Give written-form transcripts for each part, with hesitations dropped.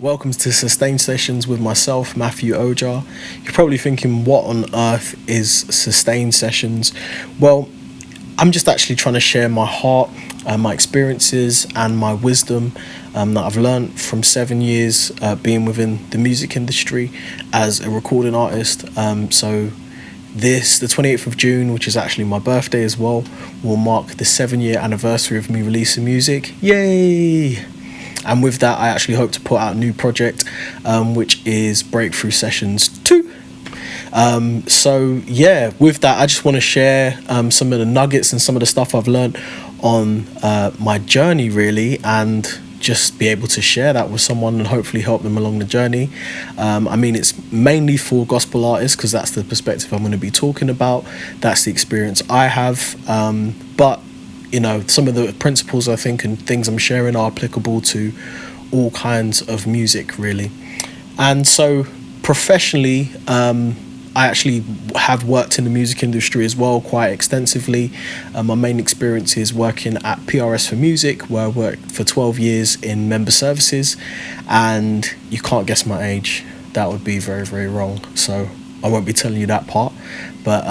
Welcome to Sustain Sessions with myself, Matthew Ojar. You're probably thinking, what on earth is Sustain Sessions? Well, I'm just actually trying to share my heart, my experiences, and my wisdom that I've learned from 7 years being within the music industry as a recording artist. The 28th of June, which is actually my birthday as well, will mark the 7-year anniversary of me releasing music. Yay! And with that, I actually hope to put out a new project, which is Breakthrough Sessions 2. With that, I just want to share some of the nuggets and some of the stuff I've learned on my journey, really, and just be able to share that with someone and hopefully help them along the journey. It's mainly for gospel artists because that's the perspective I'm going to be talking about. That's the experience I have. But some of the principles I think and things I'm sharing are applicable to all kinds of music, really. And so professionally, I actually have worked in the music industry as well quite extensively. My main experience is working at PRS for Music, where I worked for 12 years in member services. And you can't guess my age. That would be very, very wrong. So I won't be telling you that part. But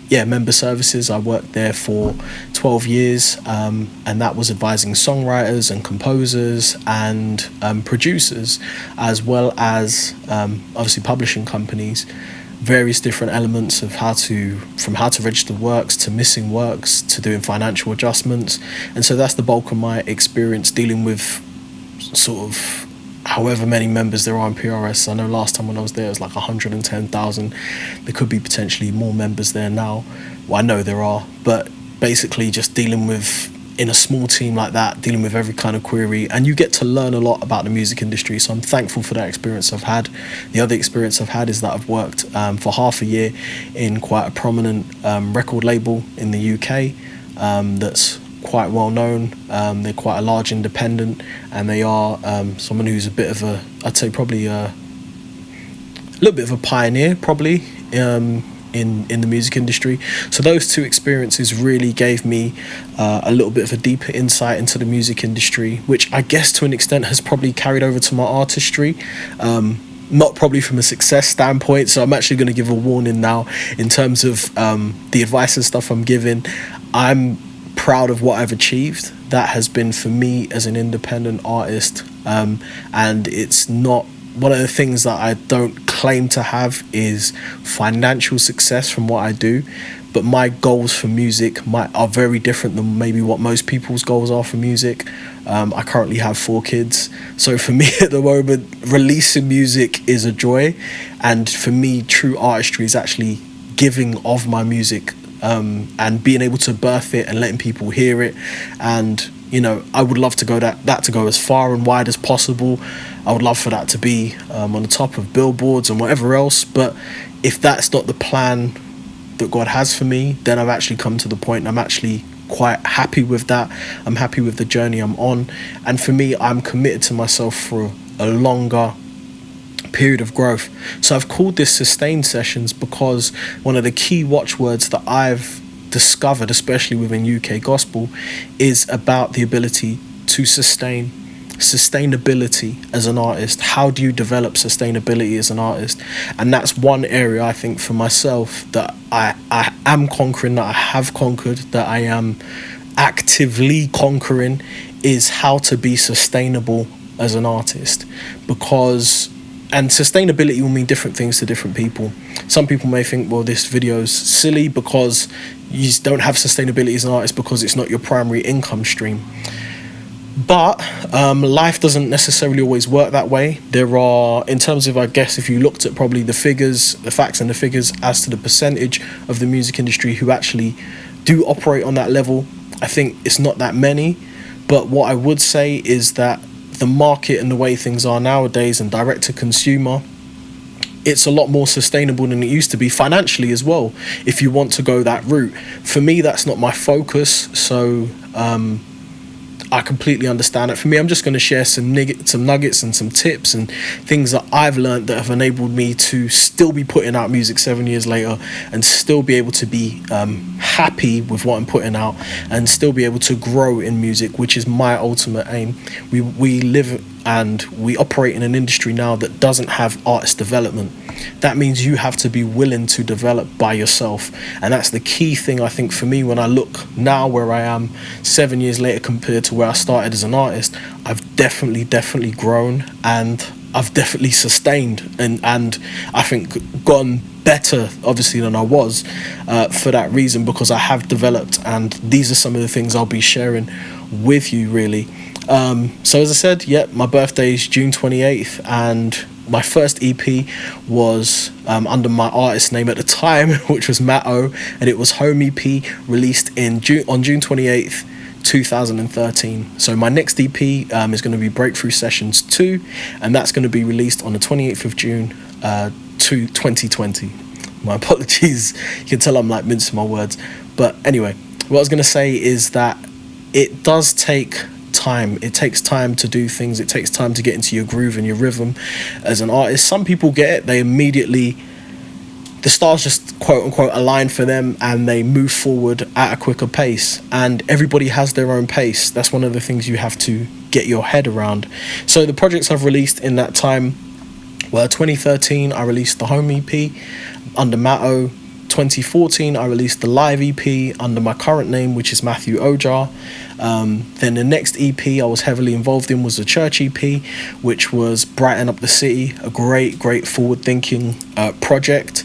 member services, I worked there for 12 years, and that was advising songwriters and composers and producers, as well as obviously publishing companies, various different elements of from how to register works to missing works to doing financial adjustments. And so that's the bulk of my experience dealing with sort of however many members there are in PRS. I know last time when I was there it was like 110,000. There could be potentially more members there now. Well, I know there are, but basically just dealing with, in a small team like that, dealing with every kind of query, and you get to learn a lot about the music industry. So I'm thankful for that experience I've had. The other experience I've had is that I've worked for half a year in quite a prominent record label in the UK that's quite well known. They're quite a large independent, and they are someone who's a bit of a, I'd say probably a little bit of a pioneer, probably in the music industry. So those two experiences really gave me a little bit of a deeper insight into the music industry, which I guess to an extent has probably carried over to my artistry. Not probably from a success standpoint, so I'm actually going to give a warning now in terms of the advice and stuff I'm giving. I'm proud of what I've achieved. That has been for me as an independent artist, and it's not one of the things that I don't claim to have is financial success from what I do, but my goals for music are very different than maybe what most people's goals are for music. I currently have 4 kids, so for me at the moment, releasing music is a joy, and for me, true artistry is actually giving of my music and being able to birth it and letting people hear it. And I would love to go that to go as far and wide as possible. I would love for that to be on the top of billboards and whatever else. But if that's not the plan that God has for me, then I've actually come to the point I'm actually quite happy with that. I'm happy with the journey I'm on. And for me, I'm committed to myself for a longer period of growth. So I've called this Sustain Sessions because one of the key watchwords that I've discovered, especially within UK gospel, is about the ability to sustainability as an artist. How do you develop sustainability as an artist? And that's one area I think for myself that I am conquering, that I have conquered, that I am actively conquering, is how to be sustainable as an artist. And sustainability will mean different things to different people. Some people may think, well, this video's silly because you don't have sustainability as an artist because it's not your primary income stream. But life doesn't necessarily always work that way. There are, in terms of, I guess, if you looked at probably the figures, the facts and the figures as to the percentage of the music industry who actually do operate on that level, I think it's not that many. But what I would say is that the market and the way things are nowadays and direct to consumer, it's a lot more sustainable than it used to be financially as well, if you want to go that route. For me, that's not my focus. So I completely understand it. For me, I'm just going to share some nuggets and some tips and things that I've learned that have enabled me to still be putting out music 7 years later and still be able to be happy with what I'm putting out and still be able to grow in music, which is my ultimate aim. We live and we operate in an industry now that doesn't have artist development. That means you have to be willing to develop by yourself, and that's the key thing, I think, for me. When I look now where I am 7 years later compared to where I started as an artist, I've definitely grown, and I've definitely sustained and I think gotten better, obviously, than I was for that reason, because I have developed, and these are some of the things I'll be sharing with you, really. So as I said, my birthday is June 28th, and my first EP was under my artist name at the time, which was Matt-O, and it was Home EP, released on June 28th, 2013. So my next EP is going to be Breakthrough Sessions 2, and that's going to be released on the 28th of June 2020. My apologies, you can tell I'm like mincing my words. But anyway, what I was going to say is that it does take time. It takes time to do things. It takes time to get into your groove and your rhythm as an artist. Some people get it. They immediately, the stars just quote unquote align for them, and they move forward at a quicker pace. And everybody has their own pace. That's one of the things you have to get your head around. So the projects I've released in that time were 2013, I released the Home EP under Matt-O. 2014, I released the live EP under my current name, which is Matthew Ojar. Then the next EP I was heavily involved in was the church EP, which was Brighten Up the City, a great forward-thinking project.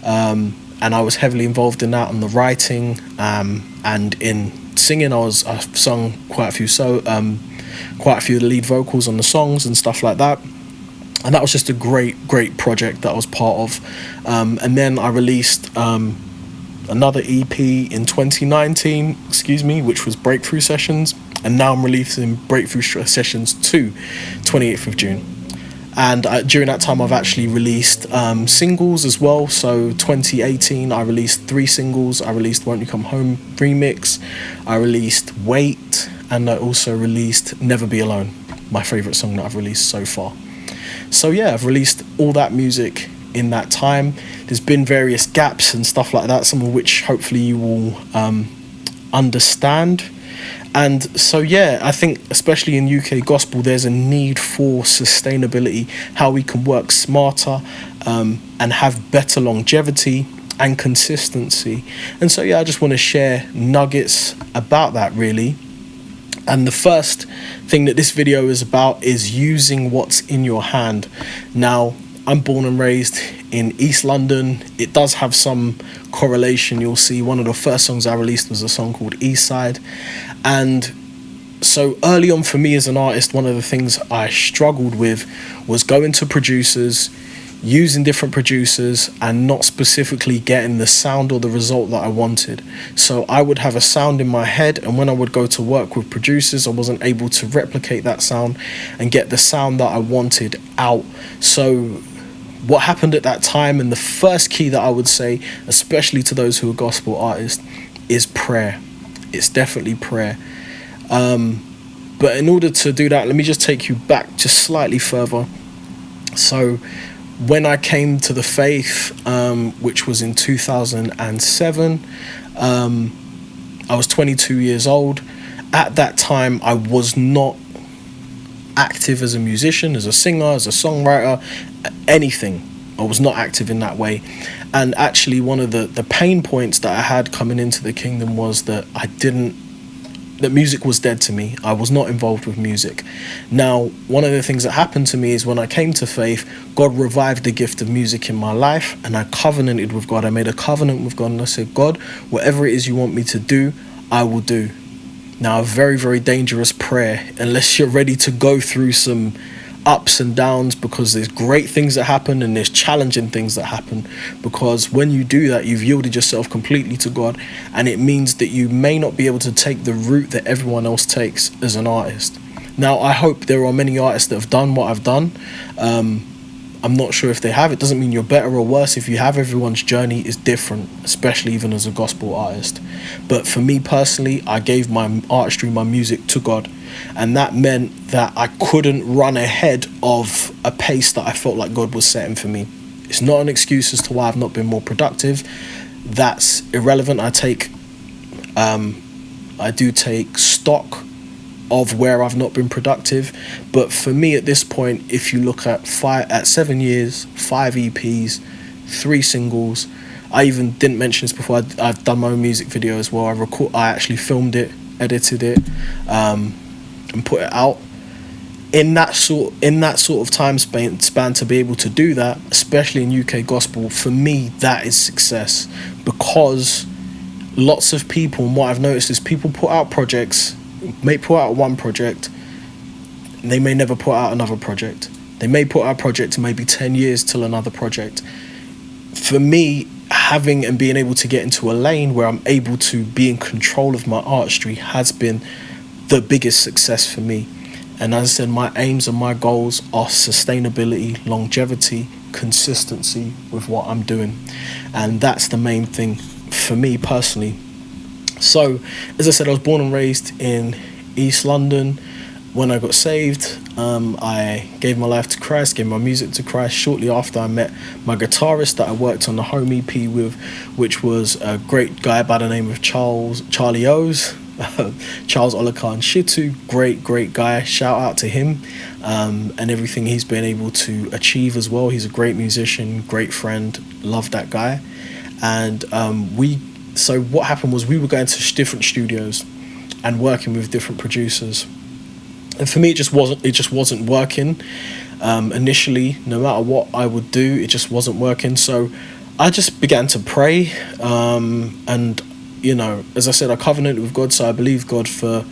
And I was heavily involved in that, on the writing and in singing. I've sung quite a few of the lead vocals on the songs and stuff like that. And that was just a great project that I was part of. And then I released another EP in 2019, which was Breakthrough Sessions. And now I'm releasing Breakthrough Sessions 2, 28th of June. And during that time, I've actually released singles as well. So 2018, I released 3 singles. I released Won't You Come Home remix. I released Wait. And I also released Never Be Alone, my favourite song that I've released so far. So I've released all that music in that time. There's been various gaps and stuff like that, some of which hopefully you will understand. And so I think especially in UK gospel, there's a need for sustainability, how we can work smarter and have better longevity and consistency. And so I just want to share nuggets about that, really. And the first thing that this video is about is using what's in your hand. Now, I'm born and raised in East London. It does have some correlation. You'll see one of the first songs I released was a song called East Side. And so early on for me as an artist, one of the things I struggled with was going to producers, using different producers, and not specifically getting the sound or the result that I wanted. So I would have a sound in my head, and when I would go to work with producers, I wasn't able to replicate that sound and get the sound that I wanted out. So what happened at that time, and the first key that I would say, especially to those who are gospel artists, is prayer. It's definitely prayer. But in order to do that, let me just take you back just slightly further. So when I came to the faith, which was in 2007, I was 22 years old. At that time, I was not active as a musician, as a singer, as a songwriter, anything. I was not active in that way. And actually, one of the pain points that I had coming into the kingdom was that that music was dead to me. I was not involved with music. Now, one of the things that happened to me is when I came to faith, God revived the gift of music in my life, and I covenanted with God. I made a covenant with God, and I said, God, whatever it is you want me to do, I will do. Now, a very dangerous prayer, unless you're ready to go through some ups and downs, because there's great things that happen and there's challenging things that happen, because when you do that, you've yielded yourself completely to God, and it means that you may not be able to take the route that everyone else takes as an artist. Now, I hope there are many artists that have done what I've done. I'm not sure if they have. It doesn't mean you're better or worse if you have. Everyone's journey is different, especially even as a gospel artist. But for me personally, I gave my artistry, my music to God. And that meant that I couldn't run ahead of a pace that I felt like God was setting for me. It's not an excuse as to why I've not been more productive. That's irrelevant. I do take stock of where I've not been productive. But for me at this point, if you look at 7 years, 5 EPs, 3 singles, I even didn't mention this before, I've done my own music video as well. I actually filmed it, edited it, and put it out. In that sort of time span to be able to do that, especially in UK gospel, for me that is success. Because lots of people, and what I've noticed is people put out projects, may put out one project, and they may never put out another project. They may put out a project maybe 10 years till another project. For me, having and being able to get into a lane where I'm able to be in control of my artistry has been the biggest success for me. And as I said, my aims and my goals are sustainability, longevity, consistency with what I'm doing. And that's the main thing for me personally. So, as I said, I was born and raised in East London. When I got saved, I gave my life to Christ, gave my music to Christ. Shortly after, I met my guitarist that I worked on the home EP with, which was a great guy by the name of Charlie O's. Charles Olakan Shitu, great guy. Shout out to him and everything he's been able to achieve as well. He's a great musician, great friend. Love that guy. And so what happened was we were going to different studios and working with different producers. And for me, it just wasn't working. Initially, no matter what I would do, it just wasn't working. So I just began to pray, and as I said, I covenanted with God, so I believed God for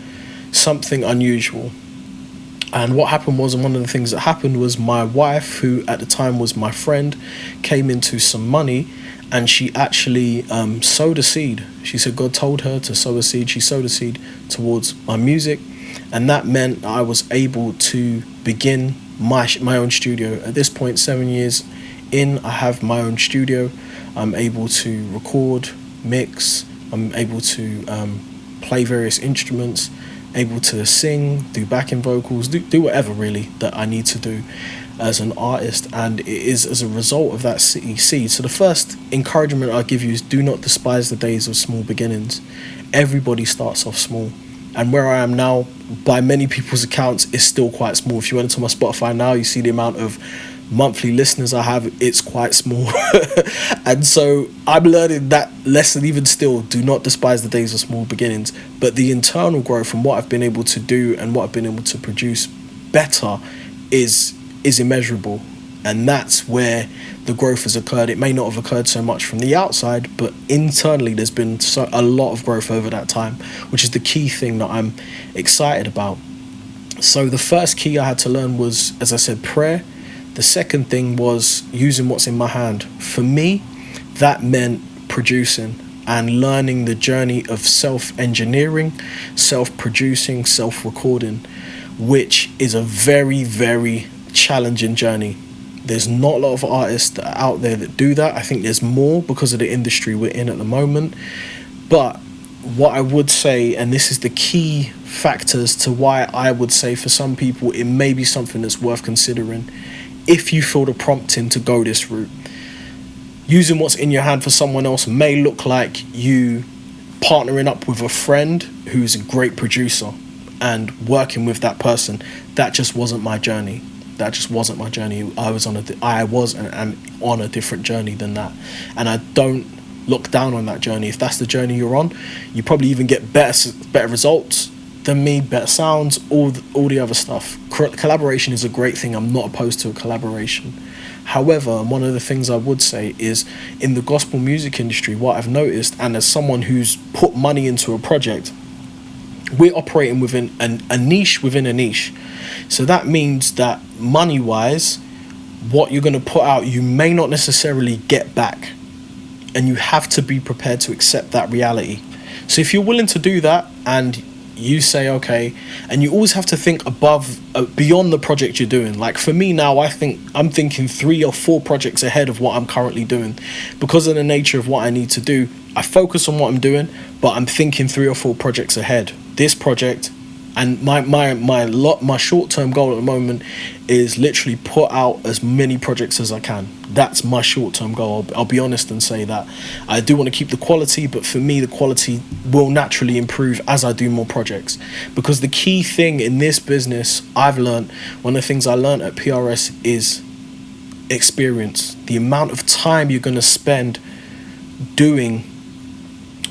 something unusual. And what happened was, and one of the things that happened was, my wife, who at the time was my friend, came into some money, and she actually sowed a seed. She said God told her to sow a seed. She sowed a seed towards my music, and that meant I was able to begin my own studio. At this point, 7 years in, I have my own studio. I'm able to record, mix. I'm able to play various instruments, able to sing, do backing vocals, do whatever really that I need to do as an artist. And it is as a result of that seed. So the first encouragement I give you is, do not despise the days of small beginnings. Everybody starts off small. And where I am now, by many people's accounts, is still quite small. If you went into my Spotify now, you see the amount of monthly listeners I have, it's quite small. And so I'm learning that lesson even still. Do not despise the days of small beginnings. But the internal growth and what I've been able to do and what I've been able to produce better is immeasurable. And that's where the growth has occurred. It may not have occurred so much from the outside, but internally there's been a lot of growth over that time, which is the key thing that I'm excited about. So the first key I had to learn was, as I said, prayer. The second thing was using what's in my hand. For me, that meant producing and learning the journey of self-engineering, self-producing, self-recording, which is a very, very challenging journey. There's not a lot of artists that are out there that do that. I think there's more because of the industry we're in at the moment. But what I would say, and this is the key factors to why I would say for some people it may be something that's worth considering, if you feel the prompting to go this route. Using what's in your hand for someone else may look like you partnering up with a friend who's a great producer and working with that person. That just wasn't my journey. I was and am on a different journey than that. And I don't look down on that journey. If that's the journey you're on, you probably even get better results than me, better sounds, all the other stuff. Collaboration is a great thing. I'm not opposed to a collaboration. However, one of the things I would say is, in the gospel music industry, what I've noticed, and as someone who's put money into a project, we're operating within a niche within a niche. So that means that money-wise, what you're going to put out, you may not necessarily get back. And you have to be prepared to accept that reality. So if you're willing to do that, and you say okay, and you always have to think above, beyond the project you're doing. Like for me now, I'm thinking 3 or 4 projects ahead of what I'm currently doing, because of the nature of what I need to do. I focus on what I'm doing, but I'm thinking 3 or 4 projects ahead. This project, and my short-term goal at the moment is literally put out as many projects as I can. That's my short-term goal. I'll be honest and say that I do want to keep the quality, but for me the quality will naturally improve as I do more projects, because the key thing in this business, I've learned, one of the things I learned at PRS is experience. The amount of time you're going to spend doing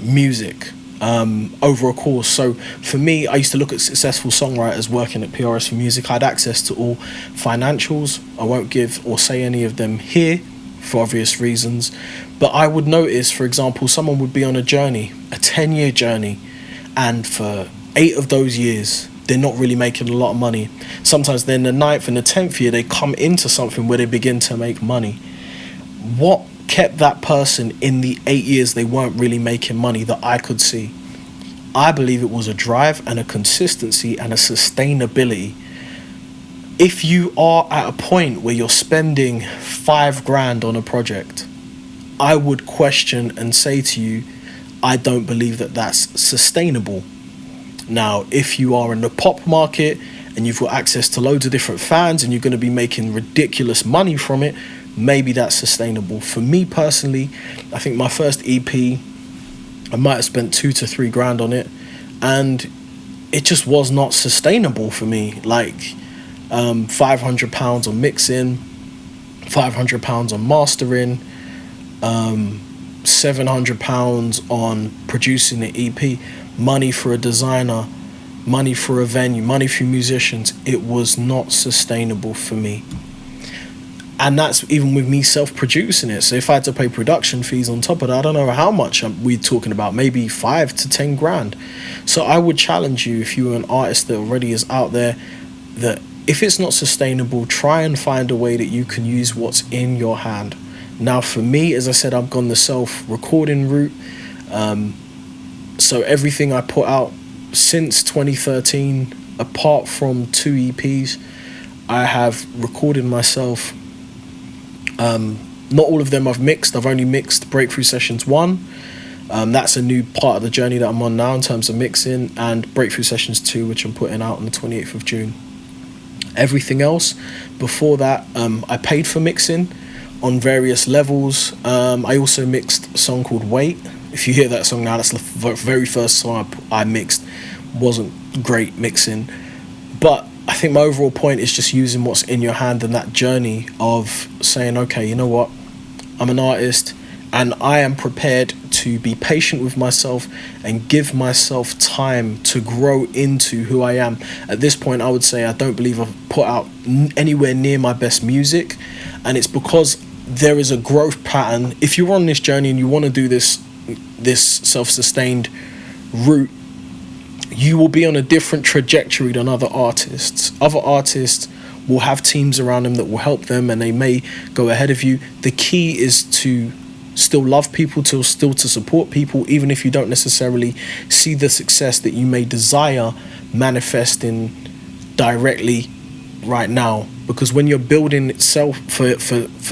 music over a course. So for me, I used to look at successful songwriters working at PRS for Music. I had access to all financials. I won't give or say any of them here for obvious reasons, but I would notice, for example, someone would be on a journey, a 10-year journey, and for 8 of those years they're not really making a lot of money. Sometimes then the 9th and the 10th year they come into something where they begin to make money. What kept that person in the 8 years they weren't really making money that I could see? I believe it was a drive and a consistency and a sustainability. If you are at a point where you're spending 5 grand on a project, I would question and say to you, I don't believe that that's sustainable. Now, if you are in the pop market and you've got access to loads of different fans and you're going to be making ridiculous money from it, maybe that's sustainable. For me personally, I think my first EP, I might have spent 2 to 3 grand on it, and it just was not sustainable for me. Like £500 on mixing, £500 on mastering, £700 on producing the EP, money for a designer, money for a venue, money for musicians. It was not sustainable for me. And that's even with me self-producing it. So if I had to pay production fees on top of that, I don't know how much we're talking about, maybe 5 to 10 grand. So I would challenge you, if you're an artist that already is out there, that if it's not sustainable, try and find a way that you can use what's in your hand. Now for me, as I said, I've gone the self-recording route. So everything I put out since 2013, apart from 2 EPs, I have recorded myself. Not all of them I've mixed. I've only mixed Breakthrough Sessions 1. That's a new part of the journey that I'm on now in terms of mixing, and Breakthrough Sessions 2, which I'm putting out on the 28th of June. Everything else before that, I paid for mixing on various levels. I also mixed a song called Wait. If you hear that song now, that's the very first song I mixed. Wasn't great mixing, but I think my overall point is just using what's in your hand, and that journey of saying, okay, you know what, I'm an artist and I am prepared to be patient with myself and give myself time to grow into who I am. At this point, I would say I don't believe I've put out anywhere near my best music, and it's because there is a growth pattern. If you're on this journey and you want to do this self-sustained route, you will be on a different trajectory than other artists. Other artists will have teams around them that will help them, and they may go ahead of you. The key is to still love people, to support people, even if you don't necessarily see the success that you may desire manifesting directly right now. Because when you're building itself for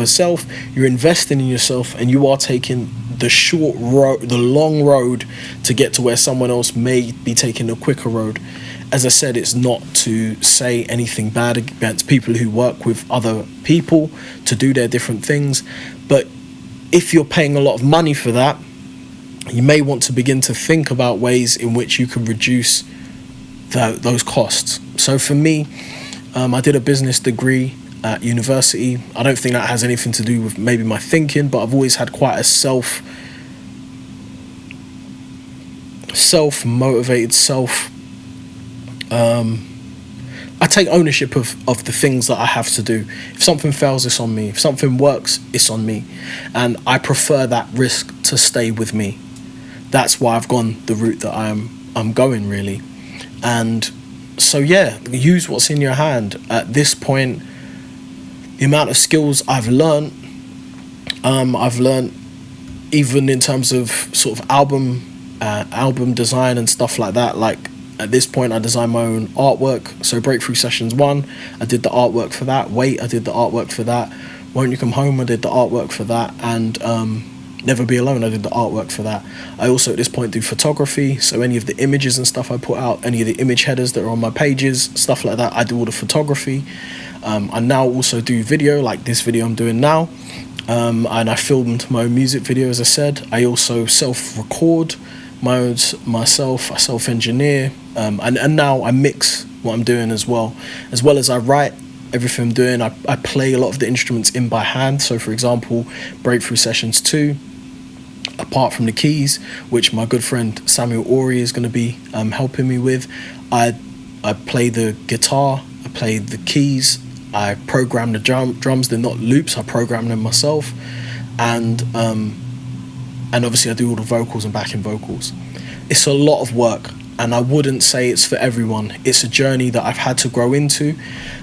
self, you're investing in yourself, and you are taking the short road, the long road, to get to where someone else may be taking the quicker road. As I said, it's not to say anything bad against people who work with other people to do their different things, but if you're paying a lot of money for that, you may want to begin to think about ways in which you can reduce those costs. So for me, I did a business degree at university. I don't think that has anything to do with maybe my thinking, but I've always had quite a self-motivated, I take ownership of the things that I have to do. If something fails, it's on me. If something works, it's on me. And I prefer that risk to stay with me. That's why I've gone the route that I'm going, really. And so, yeah, use what's in your hand. At this point, the amount of skills I've learned even in terms of sort of album design and stuff like that. Like, At this point, I design my own artwork. So Breakthrough Sessions 1, I did the artwork for that. Wait, I did the artwork for that. Won't You Come Home, I did the artwork for that. And Never Be Alone, I did the artwork for that. I also at this point do photography, so any of the images and stuff I put out, any of the image headers that are on my pages, stuff like that, I do all the photography. I now also do video, like this video I'm doing now, and I filmed my own music video, as I said. I also self-record myself, I self-engineer, and now I mix what I'm doing as well as I write everything I'm doing. I play a lot of the instruments in by hand. So for example, Breakthrough Sessions 2, apart from the keys, which my good friend Samuel Ori is going to be helping me with, I play the guitar, I play the keys, I program the drums. They're not loops, I program them myself, and obviously I do all the vocals and backing vocals. It's a lot of work, and I wouldn't say it's for everyone. It's a journey that I've had to grow into,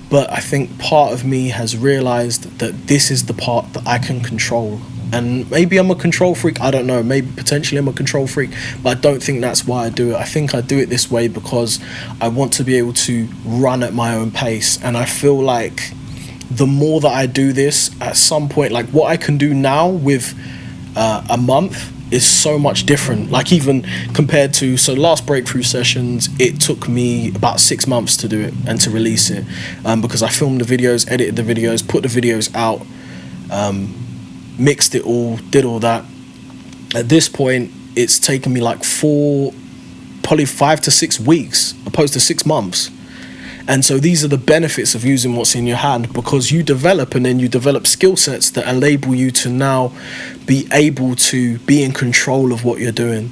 but I think part of me has realized that this is the part that I can control. And maybe I'm a control freak, I don't know, maybe potentially I'm a control freak, but I don't think that's why I do it. I think I do it this way because I want to be able to run at my own pace, and I feel like the more that I do this, at some point, like what I can do now with a month is so much different. Like even compared to, so last Breakthrough Sessions, it took me about 6 months to do it and to release it, because I filmed the videos, edited the videos, put the videos out, mixed it all, did all that. At this point, it's taken me like probably 5 to 6 weeks, opposed to 6 months. And so these are the benefits of using what's in your hand, because you develop skill sets that enable you to now be able to be in control of what you're doing.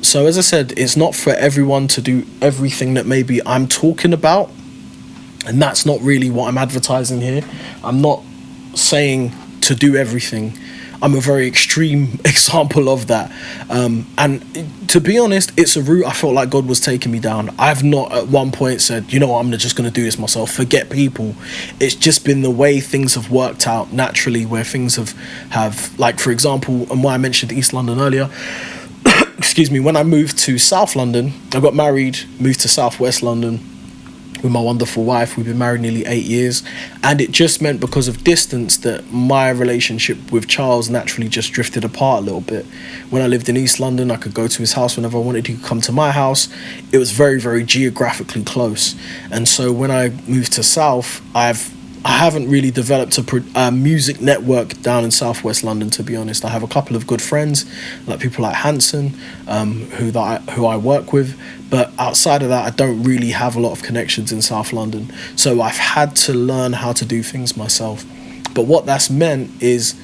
So as I said, it's not for everyone to do everything that maybe I'm talking about, and that's not really what I'm advertising here. I'm not saying to do everything. I'm a very extreme example of that, and to be honest, it's a route I felt like God was taking me down. I've not at one point said, you know what, I'm just going to do this myself, forget people. It's just been the way things have worked out naturally, where things have like, for example, and why I mentioned East London earlier, excuse me, when I moved to South London, I got married, moved to Southwest London with my wonderful wife. We've been married nearly 8 years, and it just meant, because of distance, that my relationship with Charles naturally just drifted apart a little bit. When I lived in East London, I could go to his house whenever I wanted. He could come to my house. It was very, very geographically close. And so when I moved to South, I haven't really developed a music network down in Southwest London, to be honest. I have a couple of good friends, like people like Hanson, who I work with, but outside of that, I don't really have a lot of connections in South London. So I've had to learn how to do things myself. But what that's meant is,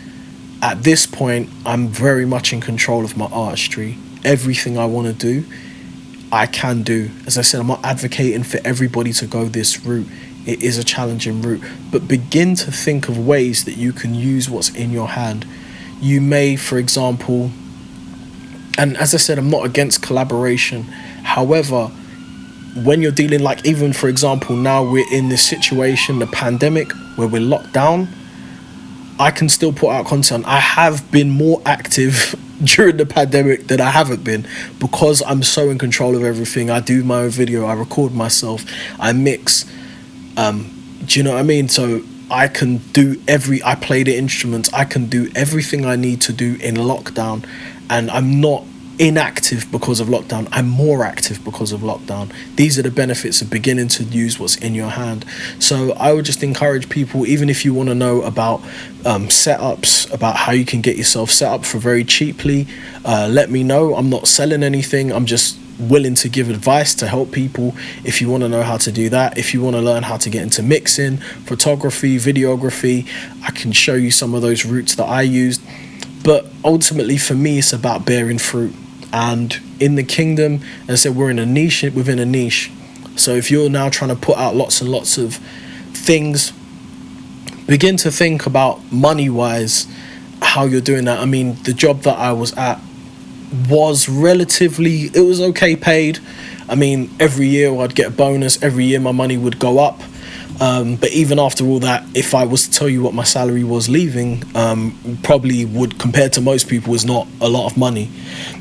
at this point, I'm very much in control of my artistry. Everything I want to do, I can do. As I said, I'm not advocating for everybody to go this route. It is a challenging route, but begin to think of ways that you can use what's in your hand. You may, for example, and as I said, I'm not against collaboration. However, when you're dealing, like even for example, now we're in this situation, the pandemic, where we're locked down, I can still put out content. I have been more active during the pandemic than I haven't been, because I'm so in control of everything. I do my own video, I record myself, I mix. Do you know what I mean? So I can I play the instruments, I can do everything I need to do in lockdown, and I'm not inactive because of lockdown. I'm more active because of lockdown. These are the benefits of beginning to use what's in your hand. So I would just encourage people, even if you want to know about setups, about how you can get yourself set up for very cheaply, let me know. I'm not selling anything, I'm just willing to give advice to help people. If you want to know how to do that, if you want to learn how to get into mixing, photography, videography, I can show you some of those routes that I used. But ultimately for me, it's about bearing fruit. And in the kingdom, as I said, we're in a niche within a niche. So if you're now trying to put out lots and lots of things, begin to think about money-wise how you're doing that. I mean, the job that I was at was it was okay paid. I mean, every year I'd get a bonus, every year my money would go up. But even after all that, if I was to tell you what my salary was leaving, probably would, compared to most people, is not a lot of money.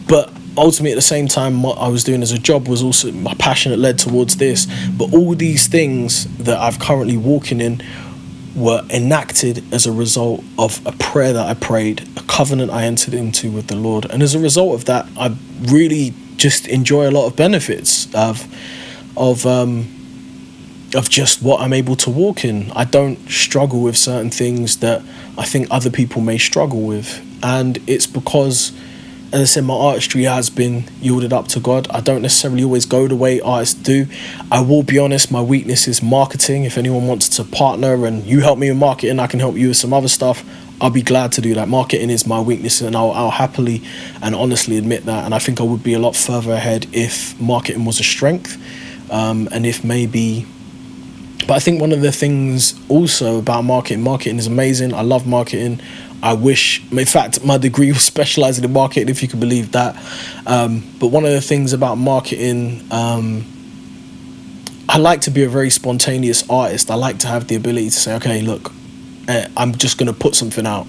But ultimately at the same time what I was doing as a job was also my passion that led towards this. But all these things that I've currently walking in were enacted as a result of a prayer that I prayed, a covenant I entered into with the Lord. And as a result of that, I really just enjoy a lot of benefits of just what I'm able to walk in. I don't struggle with certain things that I think other people may struggle with. And it's because, as I said, my artistry has been yielded up to God. I don't necessarily always go the way artists do. I will be honest, my weakness is marketing. If anyone wants to partner and you help me with marketing, I can help you with some other stuff, I'll be glad to do that. Marketing is my weakness, and I'll happily and honestly admit that. And I think I would be a lot further ahead if marketing was a strength, and if maybe... But I think one of the things also about marketing is amazing. I love marketing. I wish, in fact, my degree was specializing in marketing, if you can believe that. But one of the things about marketing, I like to be a very spontaneous artist. I like to have the ability to say, okay, look, I'm just going to put something out.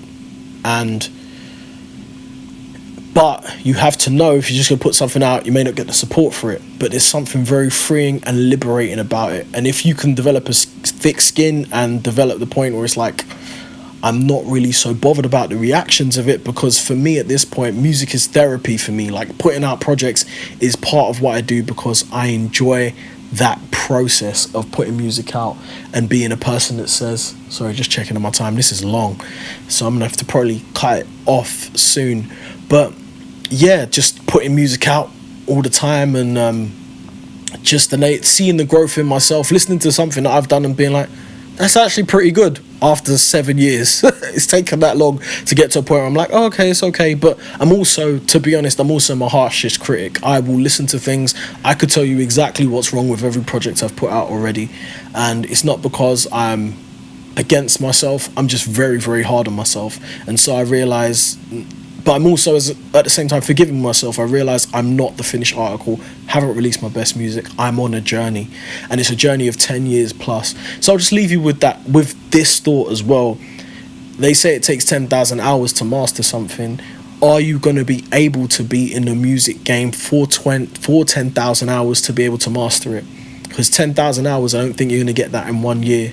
But you have to know, if you're just going to put something out, you may not get the support for it. But there's something very freeing and liberating about it. And if you can develop a thick skin and develop the point where it's like, I'm not really so bothered about the reactions of it, because for me at this point, music is therapy for me. Like, putting out projects is part of what I do because I enjoy that process of putting music out and being a person that says, sorry, just checking on my time, this is long, so I'm gonna have to probably cut it off soon. But yeah, just putting music out all the time, and just seeing the growth in myself, listening to something that I've done and being like, that's actually pretty good after 7 years. It's taken that long to get to a point where I'm like, oh, okay, it's okay. But I'm also, to be honest, I'm also my harshest critic. I will listen to things. I could tell you exactly what's wrong with every project I've put out already. And it's not because I'm against myself. I'm just very, very hard on myself. And so I realize... But I'm also, at the same time, forgiving myself. I realise I'm not the finished article, haven't released my best music. I'm on a journey, and it's a journey of 10 years plus. So I'll just leave you with that, with this thought as well. They say it takes 10,000 hours to master something. Are you going to be able to be in the music game for 10,000 hours to be able to master it? Because 10,000 hours, I don't think you're going to get that in 1 year.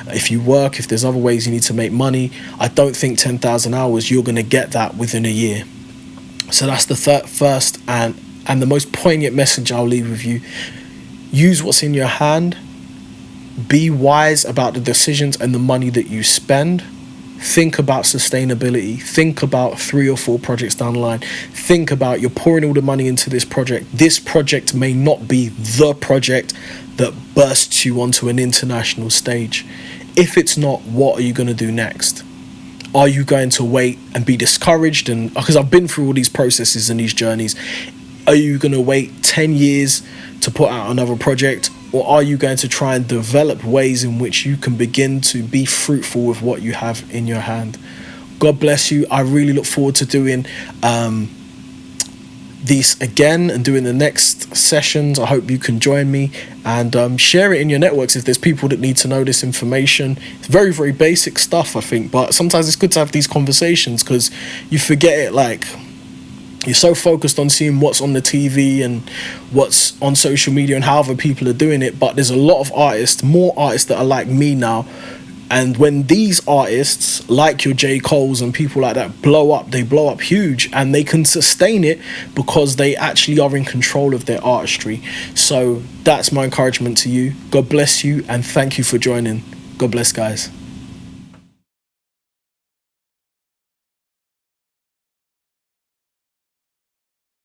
If you work, if there's other ways you need to make money, I don't think 10,000 hours, you're going to get that within a year. So that's the first and the most poignant message I'll leave with you. Use what's in your hand. Be wise about the decisions and the money that you spend. Think about sustainability. Think about 3 or 4 projects down the line. Think about, you're pouring all the money into this project. This project may not be the project that bursts you onto an international stage. If it's not, what are you going to do next? Are you going to wait and be discouraged? And because I've been through all these processes and these journeys, are you going to wait 10 years to put out another project? Or are you going to try and develop ways in which you can begin to be fruitful with what you have in your hand? God bless you. I really look forward to doing these again and doing the next sessions. I hope you can join me and share it in your networks if there's people that need to know this information. It's very, very basic stuff, I think, but sometimes it's good to have these conversations because you forget it. Like, you're so focused on seeing what's on the TV and what's on social media and how other people are doing it. But there's a lot of artists, more artists that are like me now. And when these artists, like your J. Coles and people like that, blow up, they blow up huge, and they can sustain it because they actually are in control of their artistry. So that's my encouragement to you. God bless you, and thank you for joining. God bless, guys.